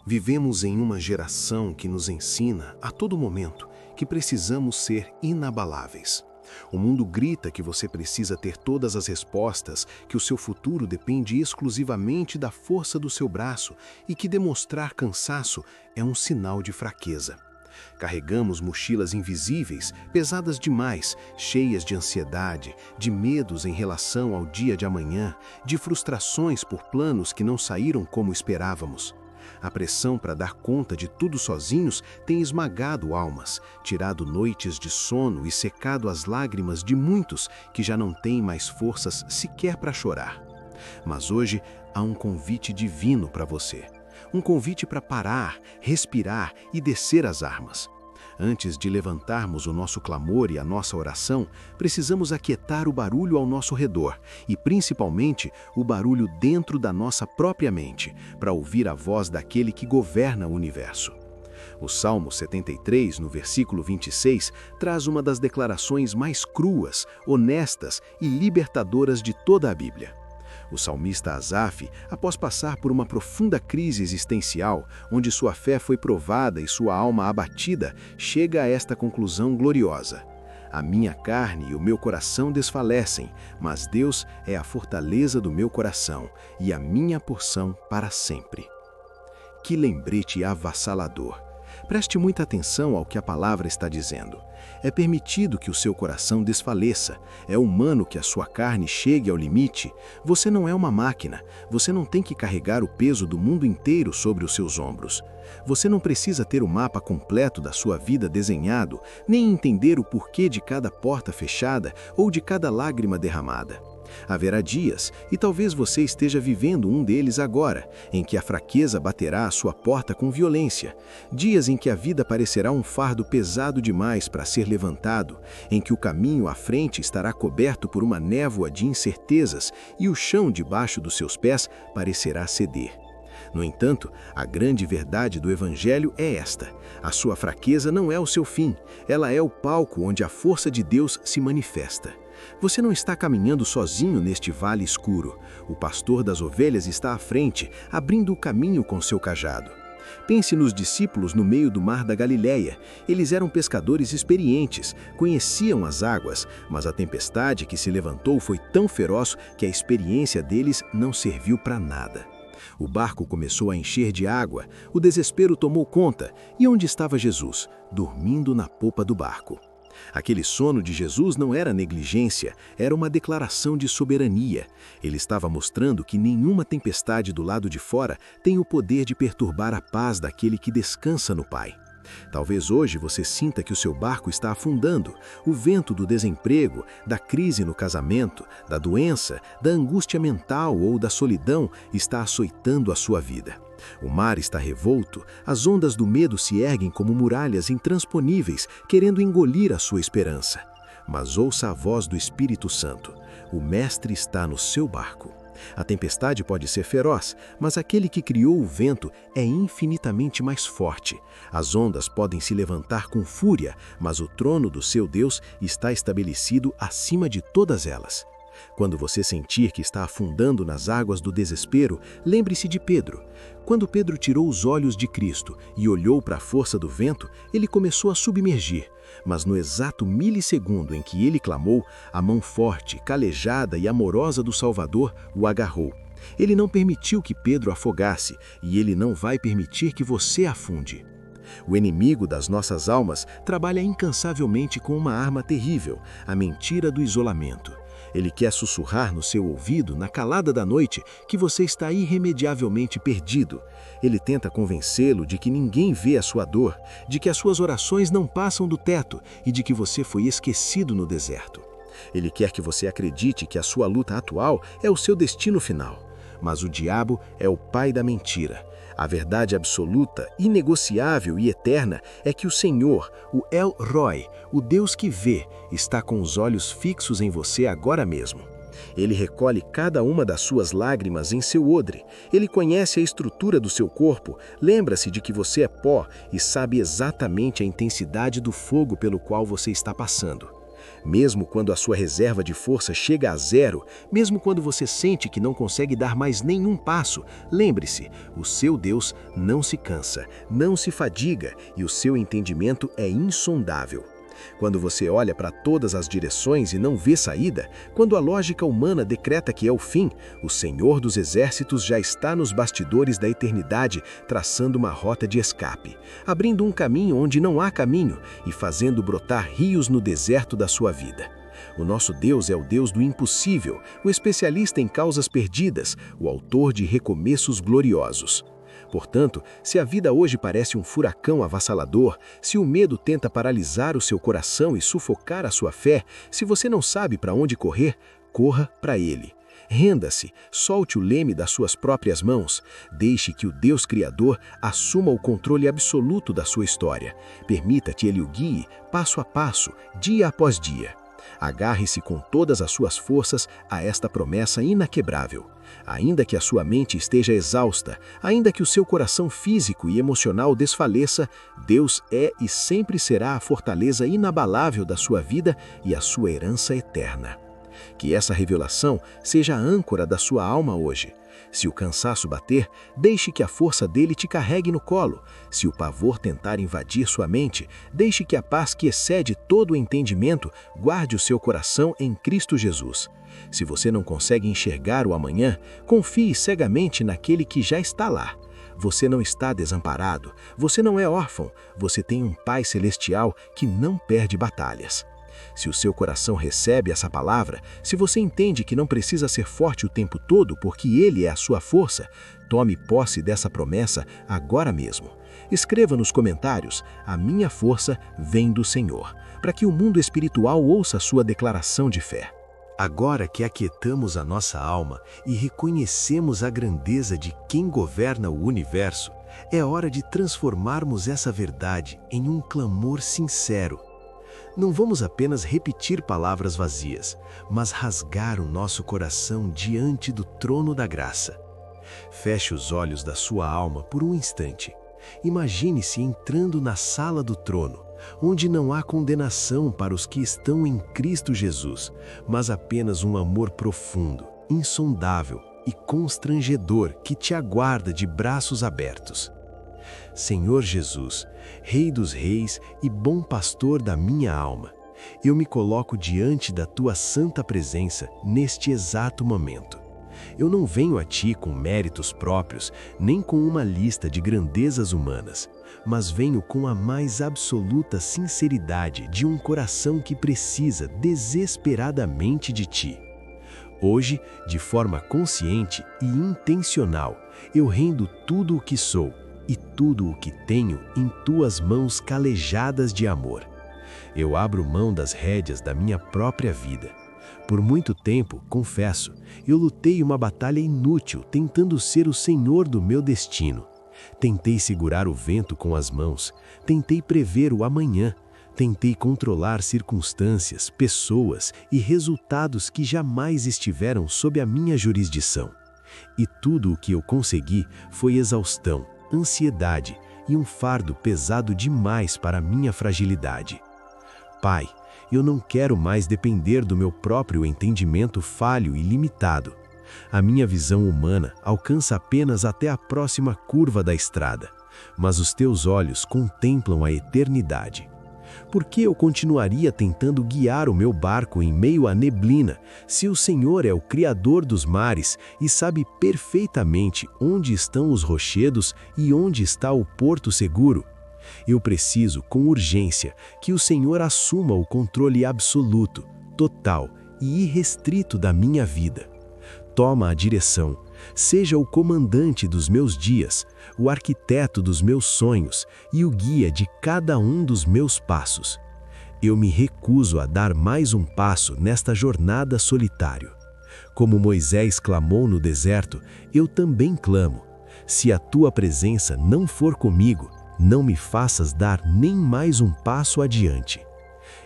Vivemos em uma geração que nos ensina, a todo momento, que precisamos ser inabaláveis. O mundo grita que você precisa ter todas as respostas, que o seu futuro depende exclusivamente da força do seu braço e que demonstrar cansaço é um sinal de fraqueza. Carregamos mochilas invisíveis, pesadas demais, cheias de ansiedade, de medos em relação ao dia de amanhã, de frustrações por planos que não saíram como esperávamos. A pressão para dar conta de tudo sozinhos tem esmagado almas, tirado noites de sono e secado as lágrimas de muitos que já não têm mais forças sequer para chorar. Mas hoje há um convite divino para você. Um convite para parar, respirar e descer as armas. Antes de levantarmos o nosso clamor e a nossa oração, precisamos aquietar o barulho ao nosso redor e, principalmente, o barulho dentro da nossa própria mente, para ouvir a voz daquele que governa o universo. O Salmo 73, no versículo 26, traz uma das declarações mais cruas, honestas e libertadoras de toda a Bíblia. O salmista Asaf, após passar por uma profunda crise existencial, onde sua fé foi provada e sua alma abatida, chega a esta conclusão gloriosa: a minha carne e o meu coração desfalecem, mas Deus é a fortaleza do meu coração e a minha porção para sempre. Que lembrete avassalador! Preste muita atenção ao que a palavra está dizendo. É permitido que o seu coração desfaleça, é humano que a sua carne chegue ao limite. Você não é uma máquina, você não tem que carregar o peso do mundo inteiro sobre os seus ombros. Você não precisa ter o mapa completo da sua vida desenhado, nem entender o porquê de cada porta fechada ou de cada lágrima derramada. Haverá dias, e talvez você esteja vivendo um deles agora, em que a fraqueza baterá à sua porta com violência. Dias em que a vida parecerá um fardo pesado demais para ser levantado, em que o caminho à frente estará coberto por uma névoa de incertezas e o chão debaixo dos seus pés parecerá ceder. No entanto, a grande verdade do Evangelho é esta: a sua fraqueza não é o seu fim, ela é o palco onde a força de Deus se manifesta. Você não está caminhando sozinho neste vale escuro. O pastor das ovelhas está à frente, abrindo o caminho com seu cajado. Pense nos discípulos no meio do mar da Galileia. Eles eram pescadores experientes, conheciam as águas, mas a tempestade que se levantou foi tão feroz que a experiência deles não serviu para nada. O barco começou a encher de água, o desespero tomou conta, e onde estava Jesus? Dormindo na popa do barco. Aquele sono de Jesus não era negligência, era uma declaração de soberania. Ele estava mostrando que nenhuma tempestade do lado de fora tem o poder de perturbar a paz daquele que descansa no Pai. Talvez hoje você sinta que o seu barco está afundando. O vento do desemprego, da crise no casamento, da doença, da angústia mental ou da solidão está açoitando a sua vida. O mar está revolto, as ondas do medo se erguem como muralhas intransponíveis, querendo engolir a sua esperança. Mas ouça a voz do Espírito Santo: o Mestre está no seu barco. A tempestade pode ser feroz, mas aquele que criou o vento é infinitamente mais forte. As ondas podem se levantar com fúria, mas o trono do seu Deus está estabelecido acima de todas elas. Quando você sentir que está afundando nas águas do desespero, lembre-se de Pedro. Quando Pedro tirou os olhos de Cristo e olhou para a força do vento, ele começou a submergir. Mas no exato milissegundo em que ele clamou, a mão forte, calejada e amorosa do Salvador o agarrou. Ele não permitiu que Pedro afogasse, e ele não vai permitir que você afunde. O inimigo das nossas almas trabalha incansavelmente com uma arma terrível, a mentira do isolamento. Ele quer sussurrar no seu ouvido, na calada da noite, que você está irremediavelmente perdido. Ele tenta convencê-lo de que ninguém vê a sua dor, de que as suas orações não passam do teto e de que você foi esquecido no deserto. Ele quer que você acredite que a sua luta atual é o seu destino final. Mas o diabo é o pai da mentira. A verdade absoluta, inegociável e eterna é que o Senhor, o El Roi, o Deus que vê, está com os olhos fixos em você agora mesmo. Ele recolhe cada uma das suas lágrimas em seu odre. Ele conhece a estrutura do seu corpo, lembra-se de que você é pó e sabe exatamente a intensidade do fogo pelo qual você está passando. Mesmo quando a sua reserva de força chega a zero, mesmo quando você sente que não consegue dar mais nenhum passo, lembre-se, o seu Deus não se cansa, não se fadiga e o seu entendimento é insondável. Quando você olha para todas as direções e não vê saída, quando a lógica humana decreta que é o fim, o Senhor dos Exércitos já está nos bastidores da eternidade, traçando uma rota de escape, abrindo um caminho onde não há caminho e fazendo brotar rios no deserto da sua vida. O nosso Deus é o Deus do impossível, o especialista em causas perdidas, o autor de recomeços gloriosos. Portanto, se a vida hoje parece um furacão avassalador, se o medo tenta paralisar o seu coração e sufocar a sua fé, se você não sabe para onde correr, corra para Ele. Renda-se, solte o leme das suas próprias mãos, deixe que o Deus Criador assuma o controle absoluto da sua história. Permita que Ele o guie, passo a passo, dia após dia. Agarre-se com todas as suas forças a esta promessa inaquebrável. Ainda que a sua mente esteja exausta, ainda que o seu coração físico e emocional desfaleça, Deus é e sempre será a fortaleza inabalável da sua vida e a sua herança eterna. Que essa revelação seja a âncora da sua alma hoje. Se o cansaço bater, deixe que a força dele te carregue no colo. Se o pavor tentar invadir sua mente, deixe que a paz que excede todo o entendimento guarde o seu coração em Cristo Jesus. Se você não consegue enxergar o amanhã, confie cegamente naquele que já está lá. Você não está desamparado, você não é órfão, você tem um Pai Celestial que não perde batalhas. Se o seu coração recebe essa palavra, se você entende que não precisa ser forte o tempo todo porque Ele é a sua força, tome posse dessa promessa agora mesmo. Escreva nos comentários: a minha força vem do Senhor, para que o mundo espiritual ouça a sua declaração de fé. Agora que aquietamos a nossa alma e reconhecemos a grandeza de quem governa o universo, é hora de transformarmos essa verdade em um clamor sincero. Não vamos apenas repetir palavras vazias, mas rasgar o nosso coração diante do trono da graça. Feche os olhos da sua alma por um instante. Imagine-se entrando na sala do trono, onde não há condenação para os que estão em Cristo Jesus, mas apenas um amor profundo, insondável e constrangedor que te aguarda de braços abertos. Senhor Jesus, Rei dos Reis e bom pastor da minha alma, eu me coloco diante da tua santa presença neste exato momento. Eu não venho a ti com méritos próprios, nem com uma lista de grandezas humanas, mas venho com a mais absoluta sinceridade de um coração que precisa desesperadamente de ti. Hoje, de forma consciente e intencional, eu rendo tudo o que sou e tudo o que tenho em tuas mãos calejadas de amor. Eu abro mão das rédeas da minha própria vida. Por muito tempo, confesso, eu lutei uma batalha inútil tentando ser o senhor do meu destino. Tentei segurar o vento com as mãos, tentei prever o amanhã, tentei controlar circunstâncias, pessoas e resultados que jamais estiveram sob a minha jurisdição. E tudo o que eu consegui foi exaustão, ansiedade e um fardo pesado demais para a minha fragilidade. Pai, eu não quero mais depender do meu próprio entendimento falho e limitado. A minha visão humana alcança apenas até a próxima curva da estrada, mas os teus olhos contemplam a eternidade. Por que eu continuaria tentando guiar o meu barco em meio à neblina, se o Senhor é o Criador dos mares e sabe perfeitamente onde estão os rochedos e onde está o porto seguro? Eu preciso, com urgência, que o Senhor assuma o controle absoluto, total e irrestrito da minha vida. Toma a direção, seja o comandante dos meus dias, o arquiteto dos meus sonhos e o guia de cada um dos meus passos. Eu me recuso a dar mais um passo nesta jornada solitário. Como Moisés clamou no deserto, eu também clamo. Se a tua presença não for comigo, não me faças dar nem mais um passo adiante.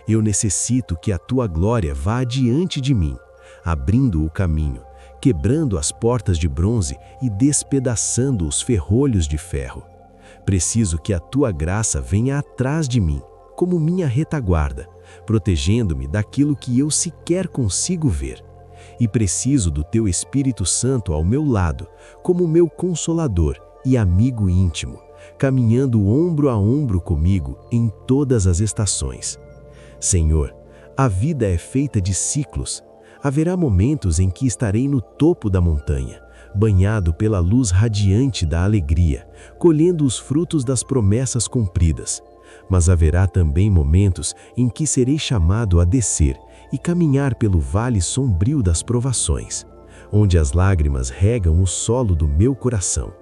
Eu necessito que a tua glória vá adiante de mim, abrindo o caminho, quebrando as portas de bronze e despedaçando os ferrolhos de ferro. Preciso que a tua graça venha atrás de mim, como minha retaguarda, protegendo-me daquilo que eu sequer consigo ver. E preciso do Teu Espírito Santo ao meu lado, como meu consolador e amigo íntimo, caminhando ombro a ombro comigo em todas as estações. Senhor, a vida é feita de ciclos. Haverá momentos em que estarei no topo da montanha, banhado pela luz radiante da alegria, colhendo os frutos das promessas cumpridas. Mas haverá também momentos em que serei chamado a descer e caminhar pelo vale sombrio das provações, onde as lágrimas regam o solo do meu coração.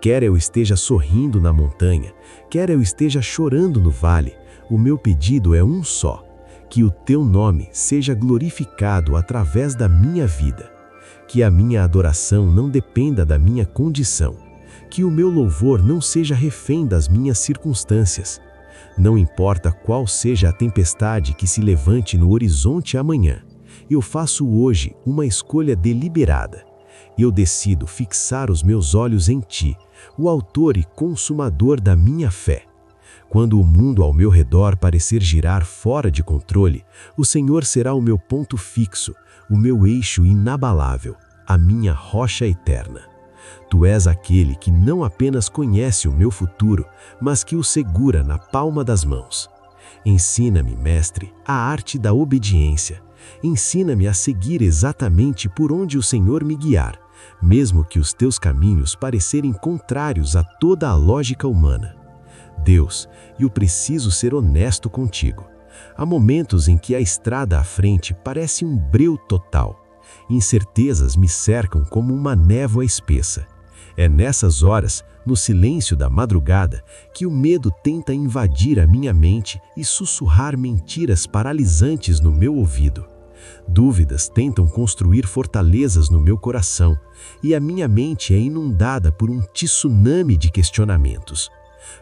Quer eu esteja sorrindo na montanha, quer eu esteja chorando no vale, o meu pedido é um só: que o Teu nome seja glorificado através da minha vida. Que a minha adoração não dependa da minha condição. Que o meu louvor não seja refém das minhas circunstâncias. Não importa qual seja a tempestade que se levante no horizonte amanhã, eu faço hoje uma escolha deliberada. Eu decido fixar os meus olhos em Ti, o autor e consumador da minha fé. Quando o mundo ao meu redor parecer girar fora de controle, o Senhor será o meu ponto fixo, o meu eixo inabalável, a minha rocha eterna. Tu és aquele que não apenas conhece o meu futuro, mas que o segura na palma das mãos. Ensina-me, Mestre, a arte da obediência. Ensina-me a seguir exatamente por onde o Senhor me guiar, mesmo que os Teus caminhos parecerem contrários a toda a lógica humana. Deus, eu preciso ser honesto contigo. Há momentos em que a estrada à frente parece um breu total. Incertezas me cercam como uma névoa espessa. É nessas horas, no silêncio da madrugada, que o medo tenta invadir a minha mente e sussurrar mentiras paralisantes no meu ouvido. Dúvidas tentam construir fortalezas no meu coração, e a minha mente é inundada por um tsunami de questionamentos.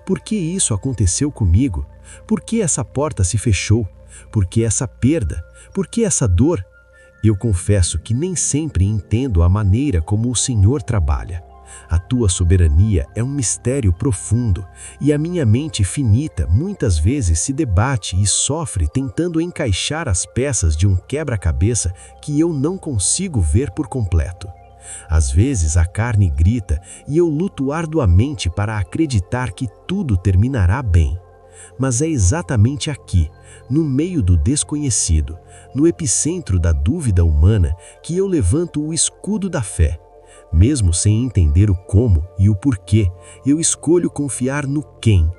Por que isso aconteceu comigo? Por que essa porta se fechou? Por que essa perda? Por que essa dor? Eu confesso que nem sempre entendo a maneira como o Senhor trabalha. A Tua soberania é um mistério profundo, e a minha mente finita muitas vezes se debate e sofre tentando encaixar as peças de um quebra-cabeça que eu não consigo ver por completo. Às vezes a carne grita e eu luto arduamente para acreditar que tudo terminará bem. Mas é exatamente aqui, no meio do desconhecido, no epicentro da dúvida humana, que eu levanto o escudo da fé. Mesmo sem entender o como e o porquê, eu escolho confiar no quem.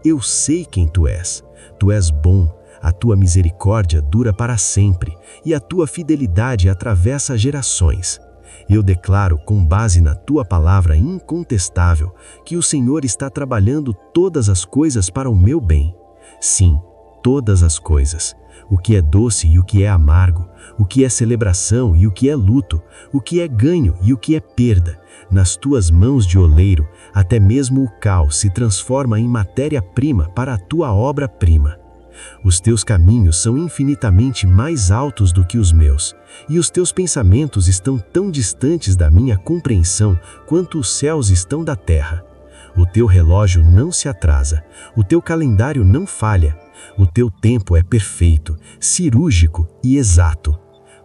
Eu sei quem Tu és. Tu és bom, a Tua misericórdia dura para sempre, e a Tua fidelidade atravessa gerações. Eu declaro, com base na Tua palavra incontestável, que o Senhor está trabalhando todas as coisas para o meu bem. Sim, todas as coisas. O que é doce e o que é amargo, o que é celebração e o que é luto, o que é ganho e o que é perda. Nas Tuas mãos de oleiro, até mesmo o caos se transforma em matéria-prima para a Tua obra-prima. Os Teus caminhos são infinitamente mais altos do que os meus, e os Teus pensamentos estão tão distantes da minha compreensão quanto os céus estão da terra. O Teu relógio não se atrasa, o Teu calendário não falha, o Teu tempo é perfeito, cirúrgico e exato.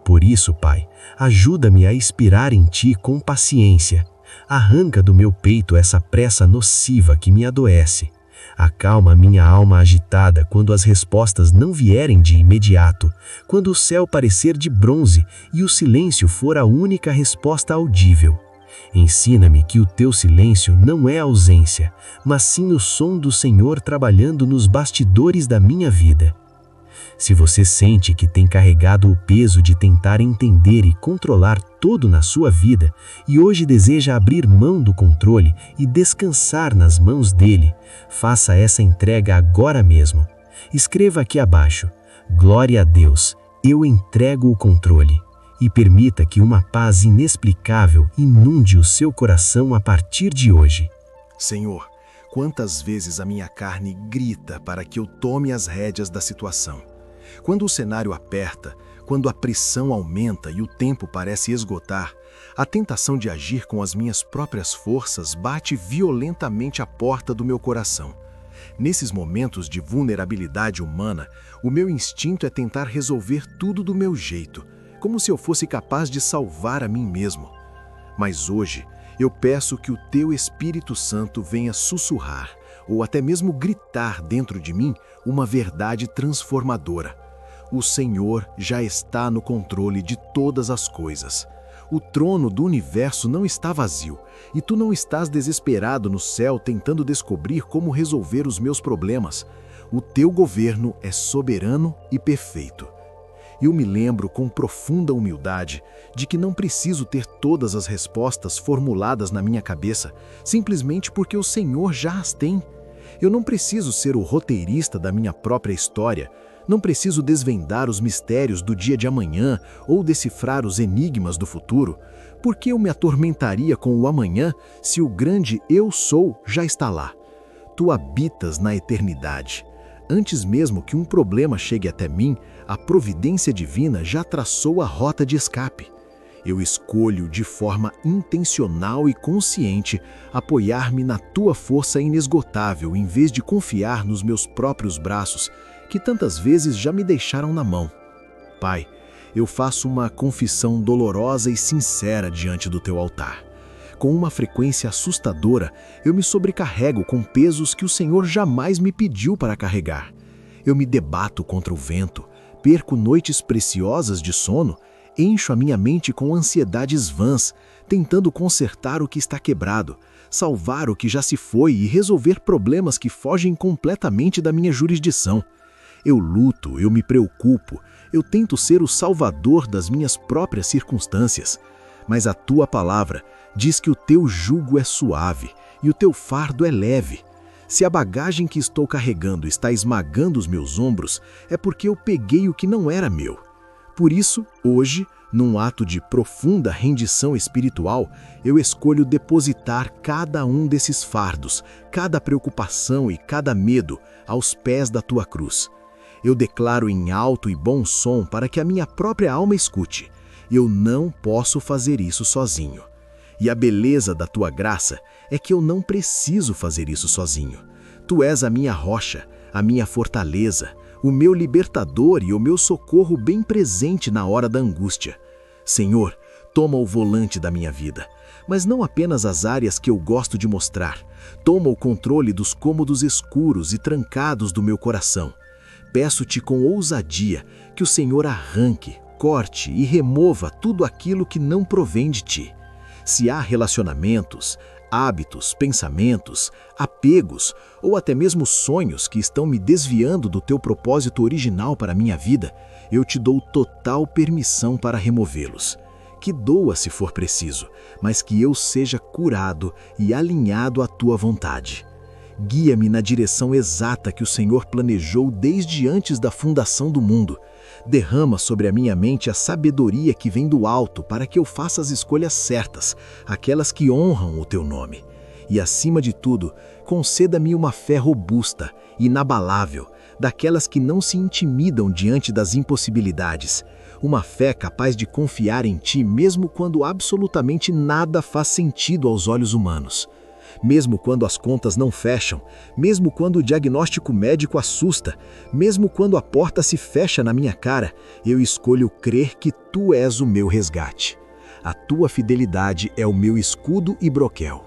Por isso, Pai, ajuda-me a expirar em Ti com paciência. Arranca do meu peito essa pressa nociva que me adoece. Acalma minha alma agitada quando as respostas não vierem de imediato, quando o céu parecer de bronze e o silêncio for a única resposta audível. Ensina-me que o Teu silêncio não é ausência, mas sim o som do Senhor trabalhando nos bastidores da minha vida. Se você sente que tem carregado o peso de tentar entender e controlar tudo na sua vida e hoje deseja abrir mão do controle e descansar nas mãos dele, faça essa entrega agora mesmo. Escreva aqui abaixo: glória a Deus, eu entrego o controle. E permita que uma paz inexplicável inunde o seu coração a partir de hoje. Senhor, quantas vezes a minha carne grita para que eu tome as rédeas da situação. Quando o cenário aperta, quando a pressão aumenta e o tempo parece esgotar, a tentação de agir com as minhas próprias forças bate violentamente à porta do meu coração. Nesses momentos de vulnerabilidade humana, o meu instinto é tentar resolver tudo do meu jeito, como se eu fosse capaz de salvar a mim mesmo. Mas hoje, eu peço que o Teu Espírito Santo venha sussurrar, ou até mesmo gritar dentro de mim, uma verdade transformadora. O Senhor já está no controle de todas as coisas. O trono do universo não está vazio, e tu não estás desesperado no céu tentando descobrir como resolver os meus problemas. O teu governo é soberano e perfeito. Eu me lembro com profunda humildade de que não preciso ter todas as respostas formuladas na minha cabeça, simplesmente porque o Senhor já as tem. Eu não preciso ser o roteirista da minha própria história, não preciso desvendar os mistérios do dia de amanhã ou decifrar os enigmas do futuro. Por que eu me atormentaria com o amanhã se o grande Eu Sou já está lá? Tu habitas na eternidade. Antes mesmo que um problema chegue até mim, a providência divina já traçou a rota de escape. Eu escolho de forma intencional e consciente apoiar-me na tua força inesgotável em vez de confiar nos meus próprios braços, que tantas vezes já me deixaram na mão. Pai, eu faço uma confissão dolorosa e sincera diante do teu altar. Com uma frequência assustadora, eu me sobrecarrego com pesos que o Senhor jamais me pediu para carregar. Eu me debato contra o vento, perco noites preciosas de sono, encho a minha mente com ansiedades vãs, tentando consertar o que está quebrado, salvar o que já se foi e resolver problemas que fogem completamente da minha jurisdição. Eu luto, eu me preocupo, eu tento ser o salvador das minhas próprias circunstâncias. Mas a tua palavra diz que o teu jugo é suave e o teu fardo é leve. Se a bagagem que estou carregando está esmagando os meus ombros, é porque eu peguei o que não era meu. Por isso, hoje, num ato de profunda rendição espiritual, eu escolho depositar cada um desses fardos, cada preocupação e cada medo aos pés da tua cruz. Eu declaro em alto e bom som para que a minha própria alma escute: eu não posso fazer isso sozinho. E a beleza da tua graça é que eu não preciso fazer isso sozinho. Tu és a minha rocha, a minha fortaleza, o meu libertador e o meu socorro bem presente na hora da angústia. Senhor, toma o volante da minha vida, mas não apenas as áreas que eu gosto de mostrar. Toma o controle dos cômodos escuros e trancados do meu coração. Peço-te com ousadia que o Senhor arranque, corte e remova tudo aquilo que não provém de ti. Se há relacionamentos, hábitos, pensamentos, apegos ou até mesmo sonhos que estão me desviando do teu propósito original para a minha vida, eu te dou total permissão para removê-los. Que doa se for preciso, mas que eu seja curado e alinhado à tua vontade. Guia-me na direção exata que o Senhor planejou desde antes da fundação do mundo. Derrama sobre a minha mente a sabedoria que vem do alto para que eu faça as escolhas certas, aquelas que honram o teu nome. E, acima de tudo, conceda-me uma fé robusta, inabalável, daquelas que não se intimidam diante das impossibilidades. Uma fé capaz de confiar em ti mesmo quando absolutamente nada faz sentido aos olhos humanos. Mesmo quando as contas não fecham, mesmo quando o diagnóstico médico assusta, mesmo quando a porta se fecha na minha cara, eu escolho crer que tu és o meu resgate. A tua fidelidade é o meu escudo e broquel.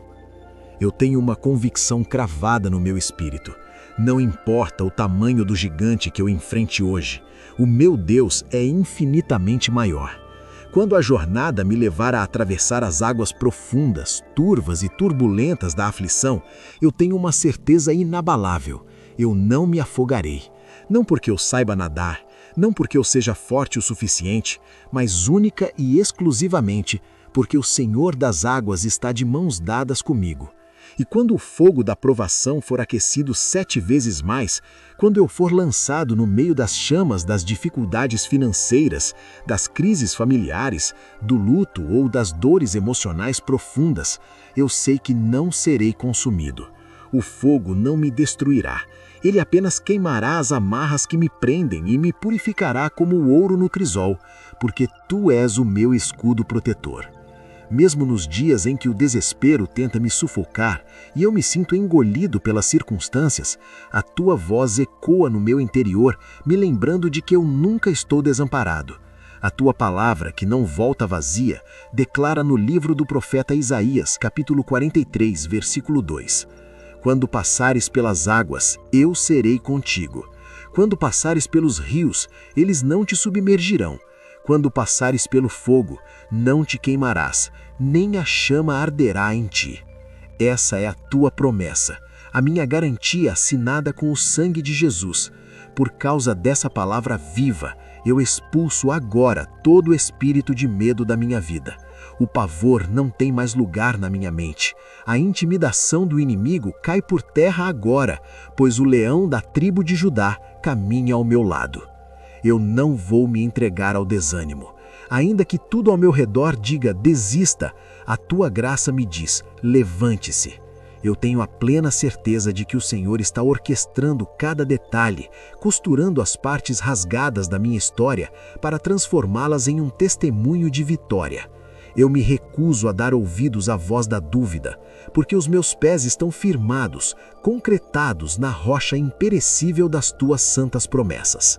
Eu tenho uma convicção cravada no meu espírito. Não importa o tamanho do gigante que eu enfrente hoje, o meu Deus é infinitamente maior. Quando a jornada me levar a atravessar as águas profundas, turvas e turbulentas da aflição, eu tenho uma certeza inabalável: eu não me afogarei. Não porque eu saiba nadar, não porque eu seja forte o suficiente, mas única e exclusivamente porque o Senhor das águas está de mãos dadas comigo. E quando o fogo da provação for aquecido 7 vezes mais, quando eu for lançado no meio das chamas das dificuldades financeiras, das crises familiares, do luto ou das dores emocionais profundas, eu sei que não serei consumido. O fogo não me destruirá. Ele apenas queimará as amarras que me prendem e me purificará como o ouro no crisol, porque tu és o meu escudo protetor. Mesmo nos dias em que o desespero tenta me sufocar e eu me sinto engolido pelas circunstâncias, a tua voz ecoa no meu interior, me lembrando de que eu nunca estou desamparado. A tua palavra, que não volta vazia, declara no livro do profeta Isaías, capítulo 43, versículo 2: Quando passares pelas águas, eu serei contigo. Quando passares pelos rios, eles não te submergirão. Quando passares pelo fogo, não te queimarás, nem a chama arderá em ti. Essa é a tua promessa, a minha garantia assinada com o sangue de Jesus. Por causa dessa palavra viva, eu expulso agora todo o espírito de medo da minha vida. O pavor não tem mais lugar na minha mente. A intimidação do inimigo cai por terra agora, pois o leão da tribo de Judá caminha ao meu lado. Eu não vou me entregar ao desânimo. Ainda que tudo ao meu redor diga desista, a tua graça me diz levante-se. Eu tenho a plena certeza de que o Senhor está orquestrando cada detalhe, costurando as partes rasgadas da minha história para transformá-las em um testemunho de vitória. Eu me recuso a dar ouvidos à voz da dúvida, porque os meus pés estão firmados, concretados na rocha imperecível das tuas santas promessas.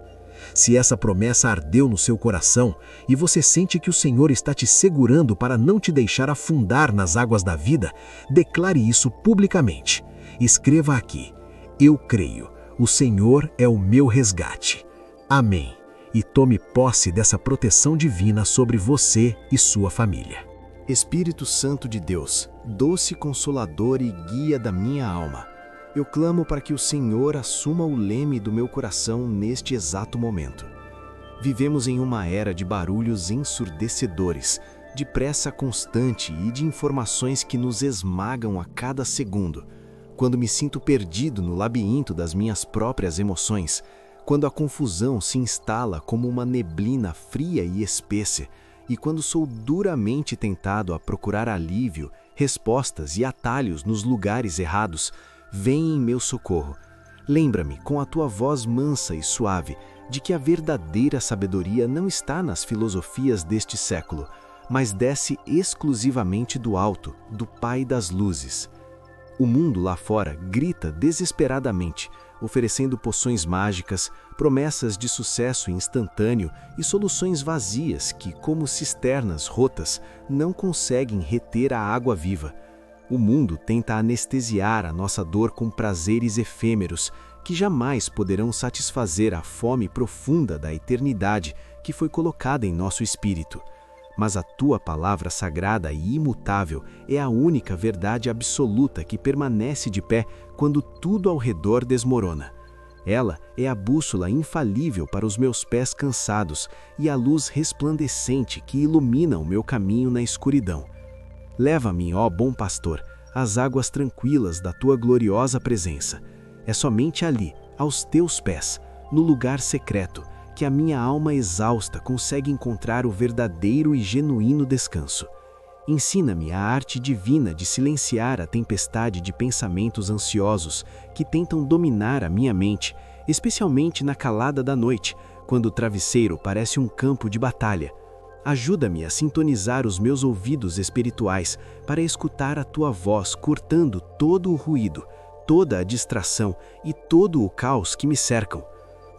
Se essa promessa ardeu no seu coração e você sente que o Senhor está te segurando para não te deixar afundar nas águas da vida, declare isso publicamente. Escreva aqui: eu creio, o Senhor é o meu resgate. Amém. E tome posse dessa proteção divina sobre você e sua família. Espírito Santo de Deus, doce consolador e guia da minha alma, eu clamo para que o Senhor assuma o leme do meu coração neste exato momento. Vivemos em uma era de barulhos ensurdecedores, de pressa constante e de informações que nos esmagam a cada segundo. Quando me sinto perdido no labirinto das minhas próprias emoções, quando a confusão se instala como uma neblina fria e espessa, e quando sou duramente tentado a procurar alívio, respostas e atalhos nos lugares errados, vem em meu socorro. Lembra-me, com a tua voz mansa e suave, de que a verdadeira sabedoria não está nas filosofias deste século, mas desce exclusivamente do alto, do Pai das luzes. O mundo lá fora grita desesperadamente, oferecendo poções mágicas, promessas de sucesso instantâneo e soluções vazias que, como cisternas rotas, não conseguem reter a água viva. O mundo tenta anestesiar a nossa dor com prazeres efêmeros, que jamais poderão satisfazer a fome profunda da eternidade que foi colocada em nosso espírito. Mas a tua palavra sagrada e imutável é a única verdade absoluta que permanece de pé quando tudo ao redor desmorona. Ela é a bússola infalível para os meus pés cansados e a luz resplandecente que ilumina o meu caminho na escuridão. Leva-me, ó bom pastor, às águas tranquilas da tua gloriosa presença. É somente ali, aos teus pés, no lugar secreto, que a minha alma exausta consegue encontrar o verdadeiro e genuíno descanso. Ensina-me a arte divina de silenciar a tempestade de pensamentos ansiosos que tentam dominar a minha mente, especialmente na calada da noite, quando o travesseiro parece um campo de batalha. Ajuda-me a sintonizar os meus ouvidos espirituais para escutar a tua voz cortando todo o ruído, toda a distração e todo o caos que me cercam.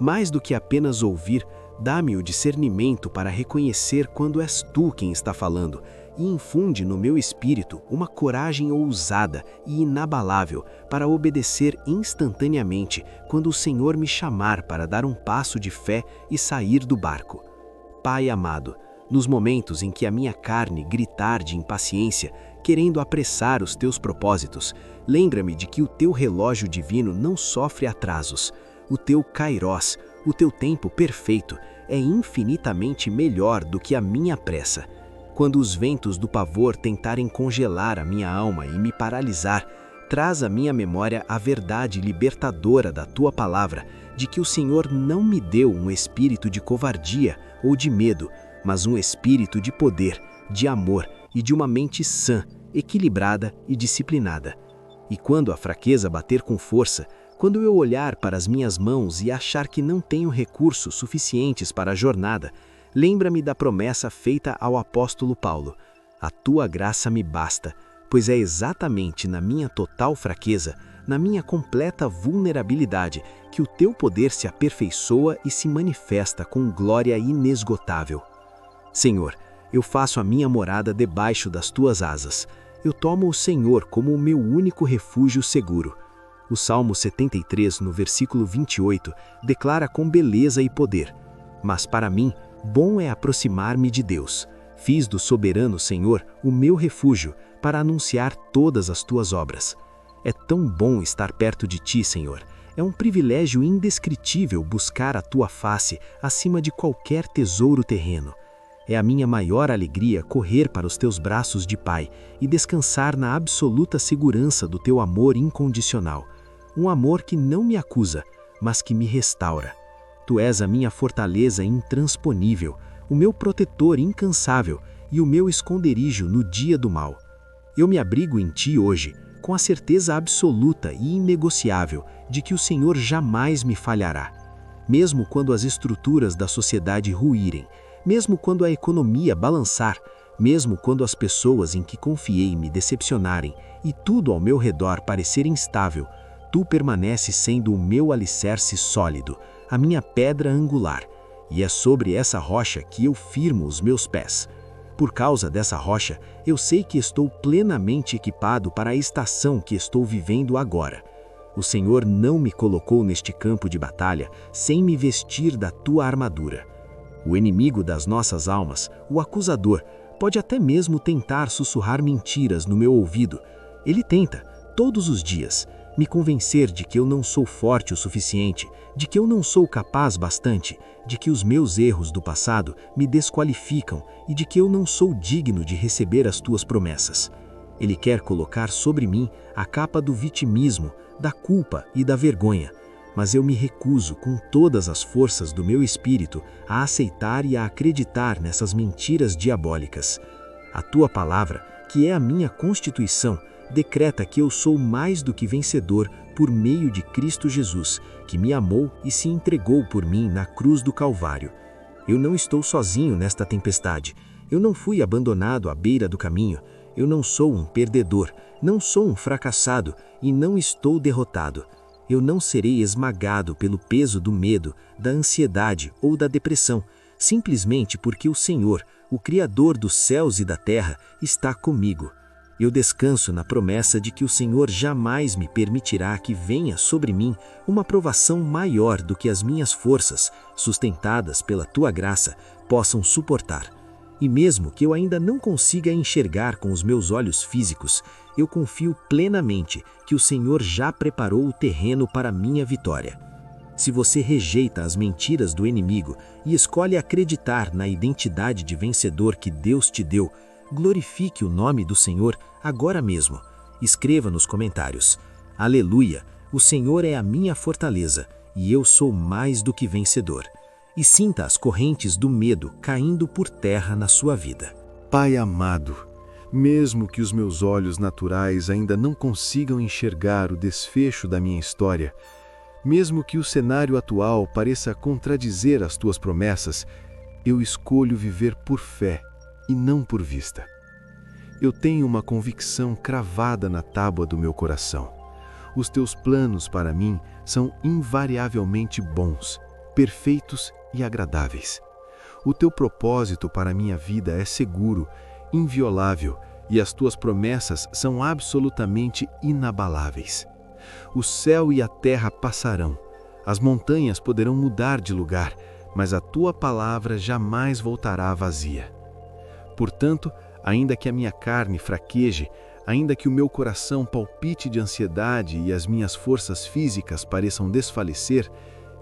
Mais do que apenas ouvir, dá-me o discernimento para reconhecer quando és tu quem está falando e infunde no meu espírito uma coragem ousada e inabalável para obedecer instantaneamente quando o Senhor me chamar para dar um passo de fé e sair do barco. Pai amado, nos momentos em que a minha carne gritar de impaciência, querendo apressar os teus propósitos, lembra-me de que o teu relógio divino não sofre atrasos. O teu kairós, o teu tempo perfeito, é infinitamente melhor do que a minha pressa. Quando os ventos do pavor tentarem congelar a minha alma e me paralisar, traz à minha memória a verdade libertadora da tua palavra, de que o Senhor não me deu um espírito de covardia ou de medo, mas um espírito de poder, de amor e de uma mente sã, equilibrada e disciplinada. E quando a fraqueza bater com força, quando eu olhar para as minhas mãos e achar que não tenho recursos suficientes para a jornada, lembra-me da promessa feita ao apóstolo Paulo: A tua graça me basta, pois é exatamente na minha total fraqueza, na minha completa vulnerabilidade, que o teu poder se aperfeiçoa e se manifesta com glória inesgotável. Senhor, eu faço a minha morada debaixo das tuas asas. Eu tomo o Senhor como o meu único refúgio seguro. O Salmo 73, no versículo 28, declara com beleza e poder: Mas para mim, bom é aproximar-me de Deus. Fiz do soberano Senhor o meu refúgio, para anunciar todas as tuas obras. É tão bom estar perto de ti, Senhor. É um privilégio indescritível buscar a tua face acima de qualquer tesouro terreno. É a minha maior alegria correr para os teus braços de Pai e descansar na absoluta segurança do teu amor incondicional. Um amor que não me acusa, mas que me restaura. Tu és a minha fortaleza intransponível, o meu protetor incansável e o meu esconderijo no dia do mal. Eu me abrigo em ti hoje, com a certeza absoluta e inegociável de que o Senhor jamais me falhará. Mesmo quando as estruturas da sociedade ruírem, mesmo quando a economia balançar, mesmo quando as pessoas em que confiei me decepcionarem e tudo ao meu redor parecer instável, tu permaneces sendo o meu alicerce sólido, a minha pedra angular, e é sobre essa rocha que eu firmo os meus pés. Por causa dessa rocha, eu sei que estou plenamente equipado para a estação que estou vivendo agora. O Senhor não me colocou neste campo de batalha sem me vestir da tua armadura. O inimigo das nossas almas, o acusador, pode até mesmo tentar sussurrar mentiras no meu ouvido. Ele tenta, todos os dias, me convencer de que eu não sou forte o suficiente, de que eu não sou capaz bastante, de que os meus erros do passado me desqualificam e de que eu não sou digno de receber as tuas promessas. Ele quer colocar sobre mim a capa do vitimismo, da culpa e da vergonha, mas eu me recuso com todas as forças do meu espírito a aceitar e a acreditar nessas mentiras diabólicas. A tua palavra, que é a minha constituição, decreta que eu sou mais do que vencedor por meio de Cristo Jesus, que me amou e se entregou por mim na cruz do Calvário. Eu não estou sozinho nesta tempestade. Eu não fui abandonado à beira do caminho. Eu não sou um perdedor, não sou um fracassado e não estou derrotado. Eu não serei esmagado pelo peso do medo, da ansiedade ou da depressão, simplesmente porque o Senhor, o Criador dos céus e da terra, está comigo. Eu descanso na promessa de que o Senhor jamais me permitirá que venha sobre mim uma provação maior do que as minhas forças, sustentadas pela tua graça, possam suportar. E mesmo que eu ainda não consiga enxergar com os meus olhos físicos, eu confio plenamente que o Senhor já preparou o terreno para a minha vitória. Se você rejeita as mentiras do inimigo e escolhe acreditar na identidade de vencedor que Deus te deu, glorifique o nome do Senhor agora mesmo. Escreva nos comentários: Aleluia, o Senhor é a minha fortaleza e eu sou mais do que vencedor. E sinta as correntes do medo caindo por terra na sua vida. Pai amado, mesmo que os meus olhos naturais ainda não consigam enxergar o desfecho da minha história, mesmo que o cenário atual pareça contradizer as tuas promessas, eu escolho viver por fé e não por vista. Eu tenho uma convicção cravada na tábua do meu coração. Os teus planos para mim são invariavelmente bons, perfeitos e agradáveis. O teu propósito para a minha vida é seguro, inviolável, e as tuas promessas são absolutamente inabaláveis. O céu e a terra passarão, as montanhas poderão mudar de lugar, mas a tua palavra jamais voltará vazia. Portanto, ainda que a minha carne fraqueje, ainda que o meu coração palpite de ansiedade e as minhas forças físicas pareçam desfalecer,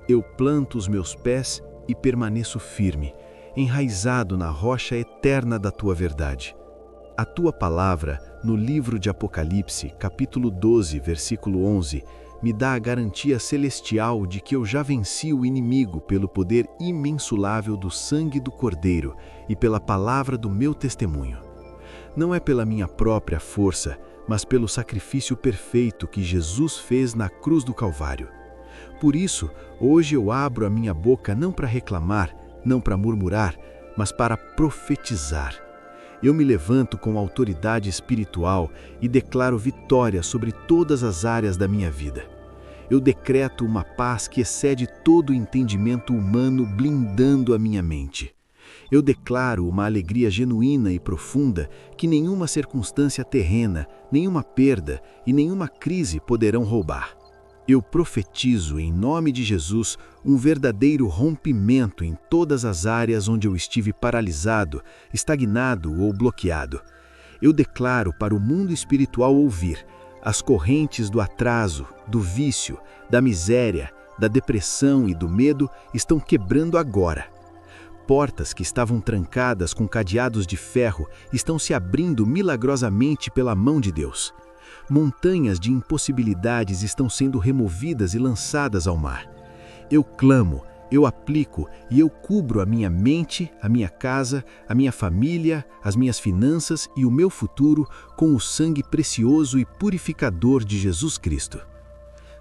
eu planto os meus pés e permaneço firme, enraizado na rocha eterna da tua verdade. A tua palavra, no livro de Apocalipse, capítulo 12, versículo 11, me dá a garantia celestial de que eu já venci o inimigo pelo poder imensurável do sangue do Cordeiro e pela palavra do meu testemunho. Não é pela minha própria força, mas pelo sacrifício perfeito que Jesus fez na cruz do Calvário. Por isso, hoje eu abro a minha boca não para reclamar, não para murmurar, mas para profetizar. Eu me levanto com autoridade espiritual e declaro vitória sobre todas as áreas da minha vida. Eu decreto uma paz que excede todo o entendimento humano, blindando a minha mente. Eu declaro uma alegria genuína e profunda que nenhuma circunstância terrena, nenhuma perda e nenhuma crise poderão roubar. Eu profetizo em nome de Jesus um verdadeiro rompimento em todas as áreas onde eu estive paralisado, estagnado ou bloqueado. Eu declaro para o mundo espiritual ouvir: as correntes do atraso, do vício, da miséria, da depressão e do medo estão quebrando agora. Portas que estavam trancadas com cadeados de ferro estão se abrindo milagrosamente pela mão de Deus. Montanhas de impossibilidades estão sendo removidas e lançadas ao mar. Eu clamo, eu aplico e eu cubro a minha mente, a minha casa, a minha família, as minhas finanças e o meu futuro com o sangue precioso e purificador de Jesus Cristo.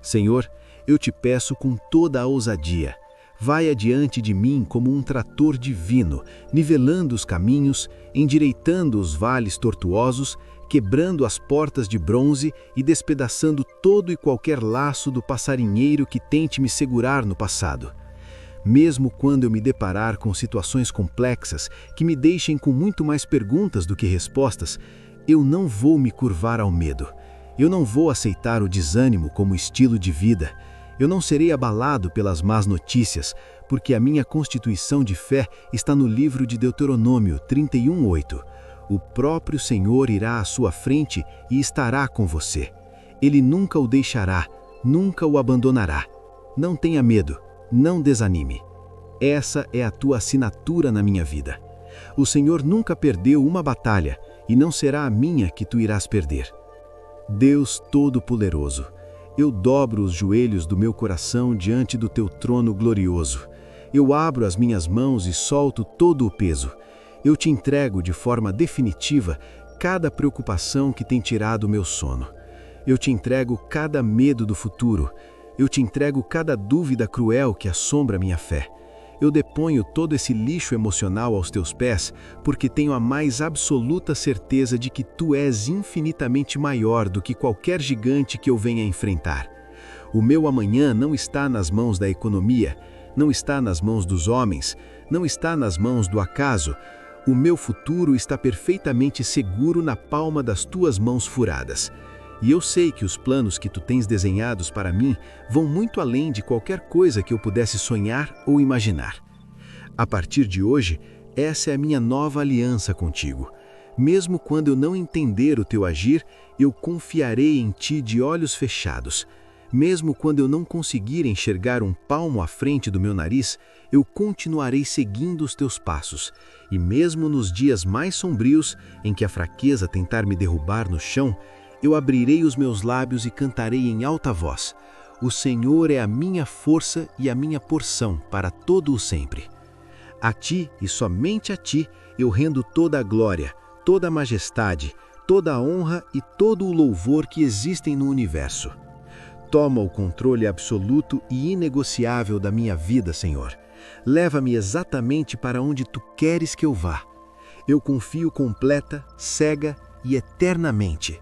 Senhor, eu te peço com toda a ousadia. Vai adiante de mim como um trator divino, nivelando os caminhos, endireitando os vales tortuosos, quebrando as portas de bronze e despedaçando todo e qualquer laço do passarinheiro que tente me segurar no passado. Mesmo quando eu me deparar com situações complexas que me deixem com muito mais perguntas do que respostas, eu não vou me curvar ao medo. Eu não vou aceitar o desânimo como estilo de vida. Eu não serei abalado pelas más notícias, porque a minha constituição de fé está no livro de Deuteronômio 31:8. O próprio Senhor irá à sua frente e estará com você. Ele nunca o deixará, nunca o abandonará. Não tenha medo, não desanime. Essa é a tua assinatura na minha vida. O Senhor nunca perdeu uma batalha e não será a minha que tu irás perder. Deus Todo-Poderoso, eu dobro os joelhos do meu coração diante do teu trono glorioso. Eu abro as minhas mãos e solto todo o peso. Eu te entrego de forma definitiva cada preocupação que tem tirado o meu sono. Eu te entrego cada medo do futuro. Eu te entrego cada dúvida cruel que assombra minha fé. Eu deponho todo esse lixo emocional aos teus pés, porque tenho a mais absoluta certeza de que tu és infinitamente maior do que qualquer gigante que eu venha enfrentar. O meu amanhã não está nas mãos da economia, não está nas mãos dos homens, não está nas mãos do acaso. O meu futuro está perfeitamente seguro na palma das tuas mãos furadas. E eu sei que os planos que tu tens desenhados para mim vão muito além de qualquer coisa que eu pudesse sonhar ou imaginar. A partir de hoje, essa é a minha nova aliança contigo. Mesmo quando eu não entender o teu agir, eu confiarei em ti de olhos fechados. Mesmo quando eu não conseguir enxergar um palmo à frente do meu nariz, eu continuarei seguindo os teus passos. E mesmo nos dias mais sombrios, em que a fraqueza tentar me derrubar no chão, eu abrirei os meus lábios e cantarei em alta voz: o Senhor é a minha força e a minha porção para todo o sempre. A ti e somente a ti eu rendo toda a glória, toda a majestade, toda a honra e todo o louvor que existem no universo. Toma o controle absoluto e inegociável da minha vida, Senhor. Leva-me exatamente para onde tu queres que eu vá. Eu confio completa, cega e eternamente.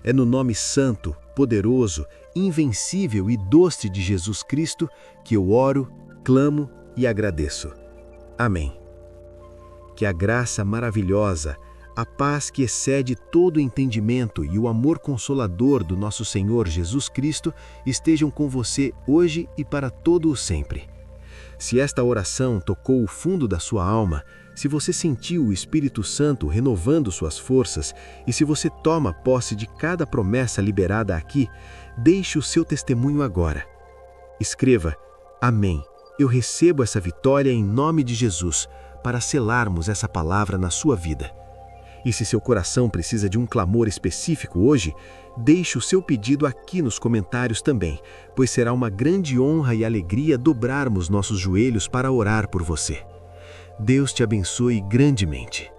É no nome santo, poderoso, invencível e doce de Jesus Cristo que eu oro, clamo e agradeço. Amém. Que a graça maravilhosa, a paz que excede todo entendimento e o amor consolador do nosso Senhor Jesus Cristo estejam com você hoje e para todo o sempre. Se esta oração tocou o fundo da sua alma, se você sentiu o Espírito Santo renovando suas forças e se você toma posse de cada promessa liberada aqui, deixe o seu testemunho agora. Escreva: Amém. Eu recebo essa vitória em nome de Jesus, para selarmos essa palavra na sua vida. E se seu coração precisa de um clamor específico hoje, deixe o seu pedido aqui nos comentários também, pois será uma grande honra e alegria dobrarmos nossos joelhos para orar por você. Deus te abençoe grandemente.